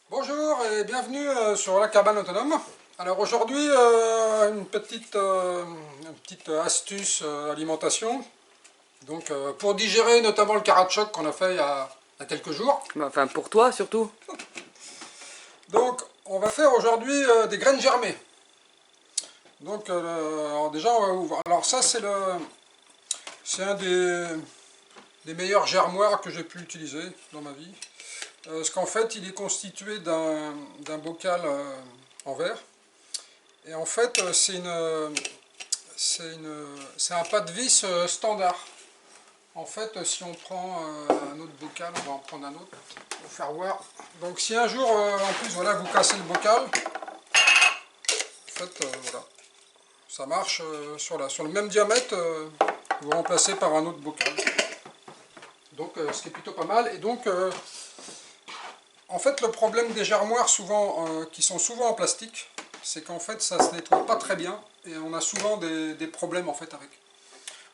Bonjour et bienvenue sur la cabane autonome. Alors aujourd'hui une petite astuce alimentation. Donc pour digérer notamment le caratchoc qu'on a fait il y a quelques jours. Enfin, pour toi surtout. Donc on va faire aujourd'hui des graines germées. Donc alors déjà on va ouvrir. Alors ça c'est un des meilleurs germoirs que j'ai pu utiliser dans ma vie. Parce qu'en fait il est constitué d'un bocal en verre. Et en fait c'est un pas de vis standard. En fait, si on prend un autre bocal, on va en prendre un autre pour faire voir. Donc si un jour, en plus, voilà, vous cassez le bocal, en fait, voilà, ça marche sur le même diamètre, vous remplacez par un autre bocal. Donc ce qui est plutôt pas mal. Et donc, en fait, le problème des germoirs, qui sont souvent en plastique, c'est qu'en fait, ça se nettoie pas très bien et on a souvent des problèmes en fait avec.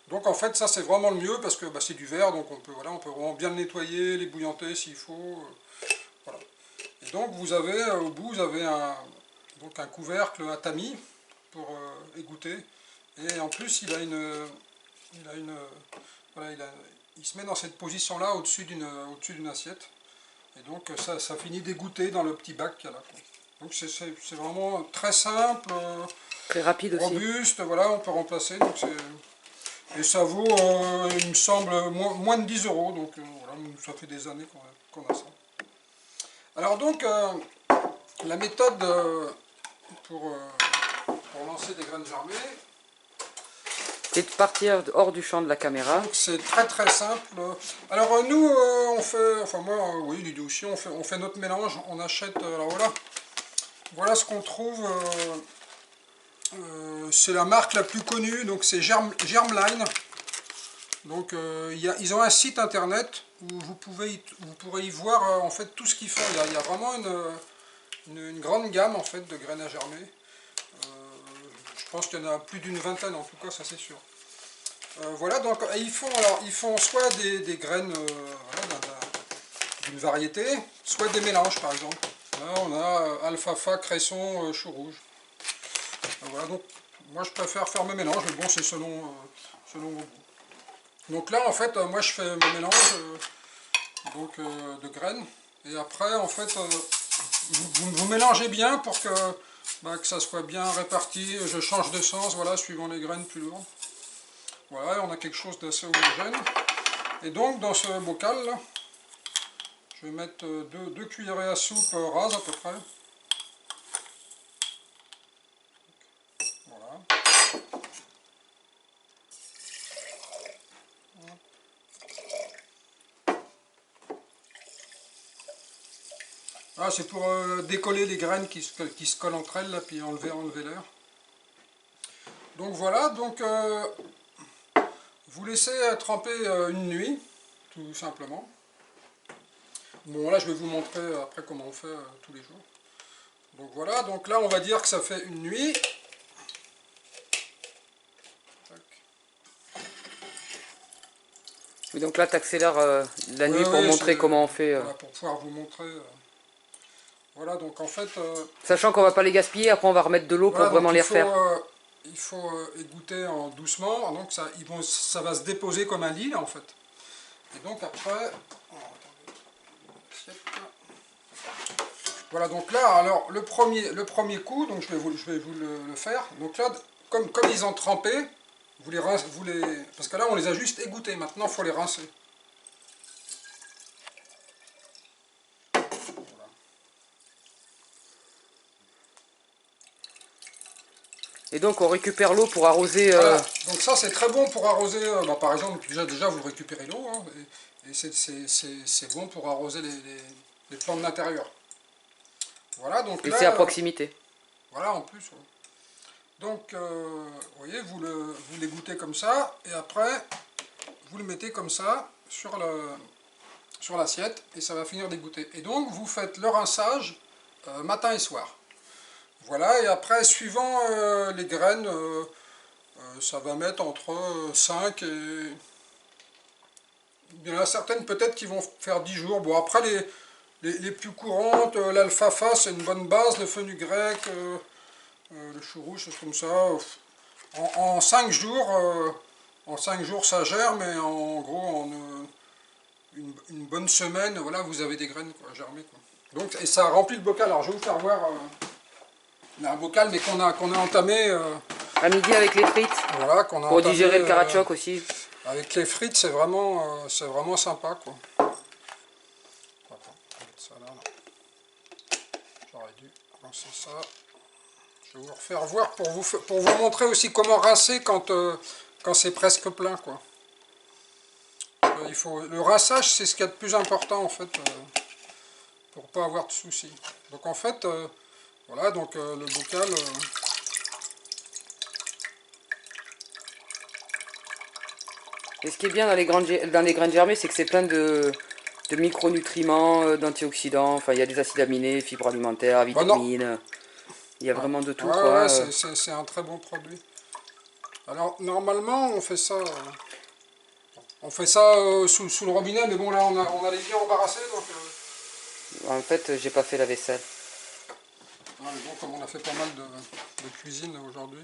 Donc en fait ça c'est vraiment le mieux parce que c'est du verre, donc on peut vraiment bien le nettoyer, l'ébouillanter s'il faut. Voilà. Et donc vous avez au bout vous avez un couvercle à tamis pour égoutter. Et en plus il se met dans cette position là au-dessus d'une assiette. Et donc ça finit d'égoutter dans le petit bac qu'il y a là. Donc c'est vraiment très simple, Très rapide aussi. robuste, voilà, on peut remplacer. Donc et ça vaut, il me semble, moins de 10 euros, donc voilà, ça fait des années qu'on a ça. Alors donc, la méthode pour lancer des graines germées, C'est de partir hors du champ de la caméra. donc c'est très très simple. Alors nous, on fait, enfin moi, oui, Lydie aussi, on fait notre mélange, on achète, alors voilà ce qu'on trouve, c'est la marque la plus connue, donc c'est Germline. Donc ils ont un site internet où vous pourrez y voir en fait tout ce qu'ils font. Il y a vraiment une grande gamme en fait de graines à germer. Je pense qu'il y en a plus d'une vingtaine en tout cas, ça c'est sûr. Voilà, donc ils font soit des graines voilà, d'une variété, soit des mélanges par exemple. Là on a alfalfa, cresson, chou rouge. Voilà, donc moi je préfère faire mes mélanges, mais bon c'est selon vos goûts. Donc là en fait moi je fais mon mélange de graines et après en fait vous mélangez bien pour que ça soit bien réparti. Je change de sens voilà suivant les graines plus lourdes. Voilà, et on a quelque chose d'assez homogène. Et donc dans ce bocal là, je vais mettre deux cuillerées à soupe rases à peu près. Voilà. Ah, c'est pour décoller les graines qui se collent entre elles, là, puis enlever l'air. Donc voilà, donc vous laissez tremper une nuit, tout simplement. Bon là je vais vous montrer après comment on fait tous les jours. Donc voilà, donc là on va dire que ça fait une nuit. Oui, donc là, tu accélères la nuit pour montrer comment on fait. Voilà, pour pouvoir vous montrer. Voilà, donc en fait... Sachant qu'on va pas les gaspiller, après on va remettre de l'eau voilà, pour vraiment les refaire. Il faut égoutter doucement, donc ça va se déposer comme un lit là en fait. Et donc après... Voilà, donc là, alors le premier coup, donc je vais vous le faire. Donc là, comme ils ont trempé, parce que là on les a juste égouttés, maintenant il faut les rincer. Voilà. Et donc on récupère l'eau pour arroser. Voilà. Donc ça c'est très bon pour arroser, par exemple, déjà vous récupérez l'eau, hein, et c'est bon pour arroser les plantes d'intérieur. Voilà, donc Et là, c'est à proximité. voilà, en plus. Ouais. Donc, vous voyez, vous l'égouttez comme ça, et après, vous le mettez comme ça sur l'assiette, et ça va finir d'égoutter. Et donc, vous faites le rinçage matin et soir. Voilà, et après, suivant les graines, ça va mettre entre 5 et... Il y en a certaines peut-être qui vont faire 10 jours. Bon, après, les plus courantes, l'alfalfa, c'est une bonne base, le fenugrec, le chou rouge, c'est comme ça. En 5 jours, ça germe, et en gros, une bonne semaine, voilà, vous avez des graines quoi, germées. Quoi. Donc, et ça remplit le bocal. Alors, je vais vous faire voir un bocal, mais qu'on a entamé. À midi avec les frites. Voilà, qu'on a Pour entamé, digérer le caratchoc aussi. Avec les frites, c'est vraiment sympa. Quoi. Attends, on va mettre ça là. J'aurais dû lancer ça. Je vais vous refaire voir pour vous montrer aussi comment rincer quand c'est presque plein. Quoi. Le rinçage, c'est ce qu'il y a de plus important en fait, pour pas avoir de soucis. Donc en fait, voilà, donc le bocal... Et ce qui est bien dans les graines germées, c'est que c'est plein de micronutriments, d'antioxydants, enfin il y a des acides aminés, fibres alimentaires, vitamines, il y a vraiment de tout. Ouais, quoi. Ouais, c'est un très bon produit. Alors normalement on fait ça sous le robinet, mais bon là on a les pieds embarrassés donc... En fait, j'ai pas fait la vaisselle. mais bon, comme on a fait pas mal de cuisine aujourd'hui.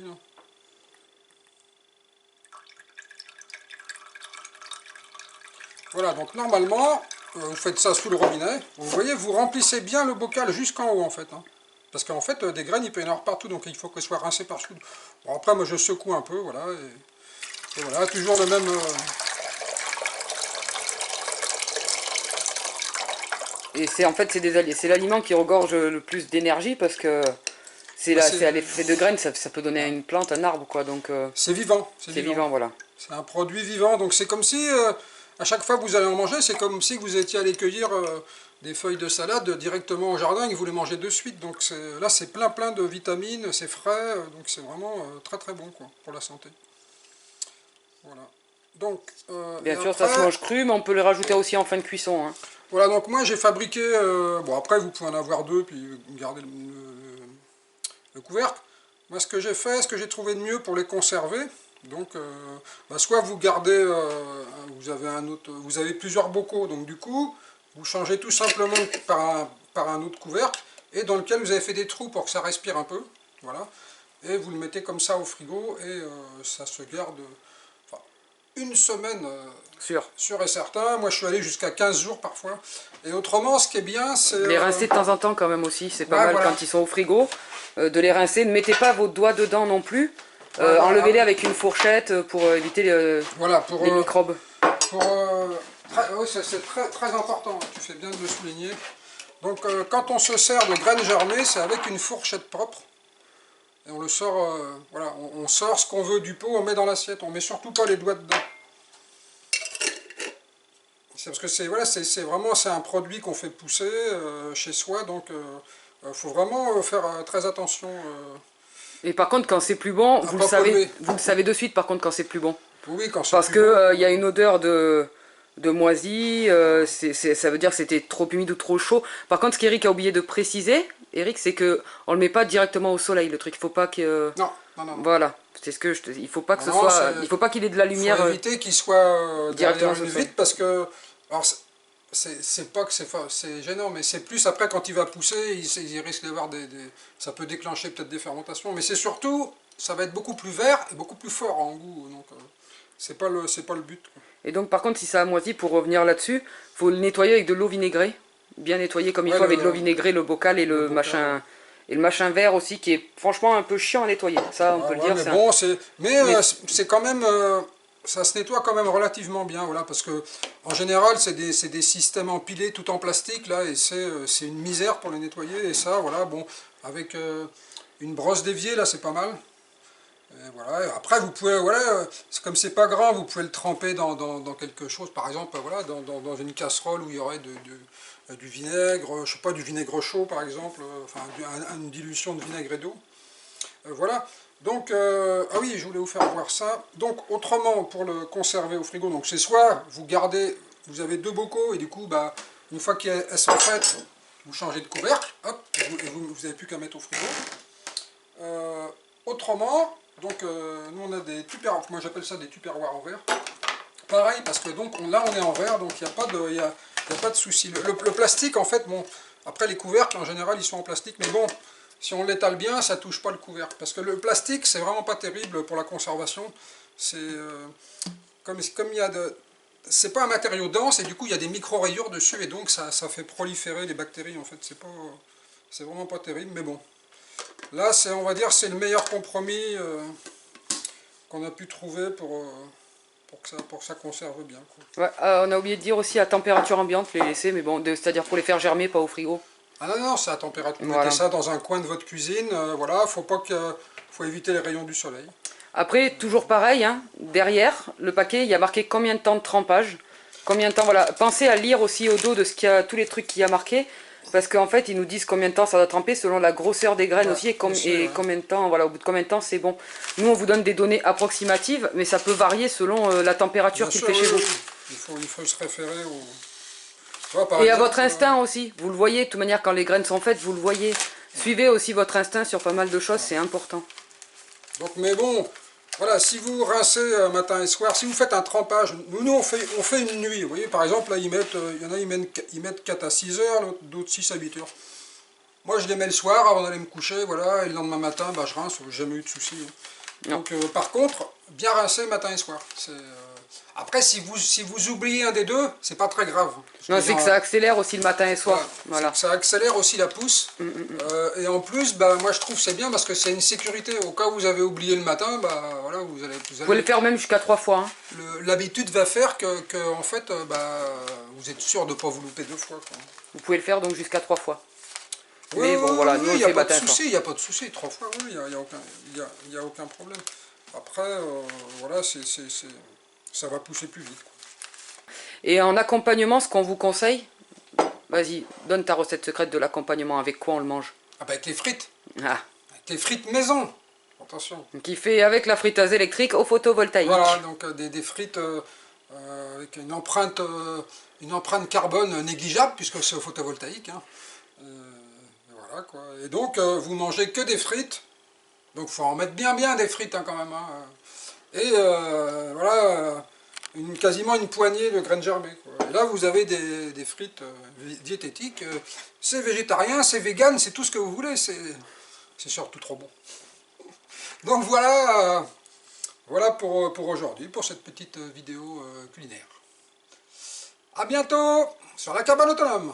Voilà, donc normalement, vous faites ça sous le robinet. Vous voyez, vous remplissez bien le bocal jusqu'en haut en fait. Hein. Parce qu'en fait, des graines, il peut y en avoir partout, donc il faut qu'elles soient rincées partout. Bon, après, moi je secoue un peu, voilà. Et voilà, toujours le même... Et c'est en fait c'est l'aliment qui regorge le plus d'énergie parce que c'est à l'effet de graines, ça peut donner à une plante, un arbre quoi. Donc c'est vivant. c'est vivant, voilà. C'est un produit vivant, donc c'est comme si à chaque fois que vous allez en manger, c'est comme si vous étiez allé cueillir des feuilles de salade directement au jardin et que vous les mangez de suite. Donc là c'est plein de vitamines, c'est frais, donc c'est vraiment très très bon quoi, pour la santé. Voilà. Donc, Bien sûr, après, ça se mange cru, mais on peut le rajouter aussi en fin de cuisson. Hein. Voilà, donc moi j'ai fabriqué, bon après vous pouvez en avoir deux, puis garder le couvercle. Moi ce que j'ai fait, ce que j'ai trouvé de mieux pour les conserver, donc soit vous gardez, vous avez plusieurs bocaux, donc du coup vous changez tout simplement par un autre couvercle, et dans lequel vous avez fait des trous pour que ça respire un peu, voilà, et vous le mettez comme ça au frigo, et ça se garde une semaine sûr et certain. Moi je suis allé jusqu'à 15 jours parfois. Et autrement, ce qui est bien, c'est... Les rincer de temps en temps quand même aussi, c'est pas mal voilà. quand ils sont au frigo. De les rincer, ne mettez pas vos doigts dedans non plus. Enlevez-les avec une fourchette pour éviter les microbes. Oui, c'est très, très important, tu fais bien de le souligner. Donc quand on se sert de graines germées, c'est avec une fourchette propre. Et on le sort, voilà, on sort ce qu'on veut du pot, on met dans l'assiette, on met surtout pas les doigts dedans. C'est parce que c'est un produit qu'on fait pousser chez soi, donc faut vraiment faire très attention. Et par contre, quand c'est plus bon, vous le savez de suite par contre quand c'est plus bon. Oui, quand c'est parce plus bon. Parce qu'il y a une odeur de moisi, ça veut dire que c'était trop humide ou trop chaud. Par contre, ce qu'Eric a oublié de préciser, Eric, c'est que on le met pas directement au soleil, le truc. Il faut pas que... Non. Voilà, c'est ce que il faut pas que il faut pas qu'il ait de la lumière. Il faut éviter qu'il soit directement derrière une vitre, parce que... Alors, c'est pas que c'est gênant, mais c'est plus après quand il va pousser, il risque d'avoir ça peut déclencher peut-être des fermentations, mais c'est surtout, ça va être beaucoup plus vert et beaucoup plus fort en goût, donc c'est pas le but. Quoi. Et donc par contre, si ça a moisi, pour revenir là-dessus, faut le nettoyer avec de l'eau vinaigrée, bien nettoyer comme il faut avec de l'eau vinaigrée, le bocal et le machin. Et le machin vert aussi, qui est franchement un peu chiant à nettoyer, ça on peut le dire. Mais bon, c'est quand même... ça se nettoie quand même relativement bien, voilà, parce que en général c'est des systèmes empilés tout en plastique là, et c'est une misère pour les nettoyer, et ça, voilà, bon, avec une brosse d'évier là, c'est pas mal. Et voilà, et après vous pouvez, voilà, comme c'est pas grand, vous pouvez le tremper dans quelque chose, par exemple, voilà, dans une casserole où il y aurait du vinaigre, je sais pas, du vinaigre chaud par exemple, enfin une dilution de vinaigre et d'eau, voilà. Donc, ah oui, je voulais vous faire voir ça. Donc, autrement, pour le conserver au frigo, donc c'est soit vous gardez, vous avez deux bocaux, et du coup, bah, une fois qu'elles sont faites, vous changez de couvercle, hop, vous n'avez plus qu'à mettre au frigo. Autrement, donc nous on a des tupperwares, moi j'appelle ça des tupperwares en verre. Pareil, parce que donc là on est en verre, donc il n'y a pas de, y a pas de souci. Le plastique en fait, bon, après les couvercles en général ils sont en plastique, mais bon, si on l'étale bien, ça touche pas le couvercle. Parce que le plastique c'est vraiment pas terrible pour la conservation. C'est comme il y a de... C'est pas un matériau dense et du coup il y a des micro-rayures dessus et donc ça fait proliférer les bactéries en fait. C'est vraiment pas terrible, mais bon. Là, on va dire c'est le meilleur compromis qu'on a pu trouver pour que ça conserve bien, quoi. Ouais, on a oublié de dire aussi à température ambiante les laisser, mais bon, c'est-à-dire pour les faire germer, pas au frigo. Ah non, non, c'est à température. Vous Voilà. mettez ça dans un coin de votre cuisine, voilà, faut éviter les rayons du soleil. Après, toujours pareil, hein, derrière le paquet, il y a marqué combien de temps de trempage, combien de temps, voilà. Pensez à lire aussi au dos de tous les trucs qu'il y a marqué, parce qu'en fait, ils nous disent combien de temps ça doit tremper selon la grosseur des graines, ouais, aussi, et combien de temps, voilà, au bout de combien de temps c'est bon. Nous, on vous donne des données approximatives, mais ça peut varier selon la température qu'il fait chez vous. Il faut se référer au... Et à votre instinct aussi, vous le voyez, de toute manière quand les graines sont faites, vous le voyez. Suivez aussi votre instinct sur pas mal de choses, c'est important. Donc, mais bon, voilà, si vous rincez matin et soir, si vous faites un trempage, nous on fait une nuit, vous voyez, par exemple, là, il y en a ils mettent 4 à 6 heures, d'autres 6 à 8 heures. Moi, je les mets le soir avant d'aller me coucher, voilà, et le lendemain matin, bah, je rince, j'ai jamais eu de soucis. Donc, par contre, bien rincer matin et soir. Après, si vous oubliez un des deux, c'est pas très grave. Non, c'est que ça accélère aussi le matin et soir. Voilà. Ça accélère aussi la pousse. Et en plus, bah, moi je trouve c'est bien parce que c'est une sécurité. Au cas où vous avez oublié le matin, bah, voilà, vous pouvez le faire même jusqu'à 3 fois. Hein. L'habitude va faire que en fait, bah, vous êtes sûr de ne pas vous louper 2 fois, quoi. Vous pouvez le faire donc jusqu'à 3 fois. Oui, mais bon, voilà, nous, il n'y a pas de souci, il n'y a pas de souci. 3 fois, oui, il n'y a aucun problème. Après, voilà, ça va pousser plus vite, quoi. Et en accompagnement, ce qu'on vous conseille, vas-y, donne ta recette secrète de l'accompagnement. Avec quoi on le mange? Ah bah avec les frites. Ah. Avec les frites maison. Attention. Qui fait avec la friteuse électrique au photovoltaïque. Voilà, donc des frites avec une empreinte carbone négligeable, puisque c'est au photovoltaïque. Hein. Voilà, quoi. Et donc, vous mangez que des frites. Donc, il faut en mettre bien des frites, hein, quand même. Hein. Et voilà, quasiment une poignée de graines germées, quoi. Et là, vous avez des frites diététiques. C'est végétarien, c'est vegan, c'est tout ce que vous voulez. C'est surtout trop bon. Donc voilà, voilà pour aujourd'hui, pour cette petite vidéo culinaire. A bientôt sur la cabane autonome.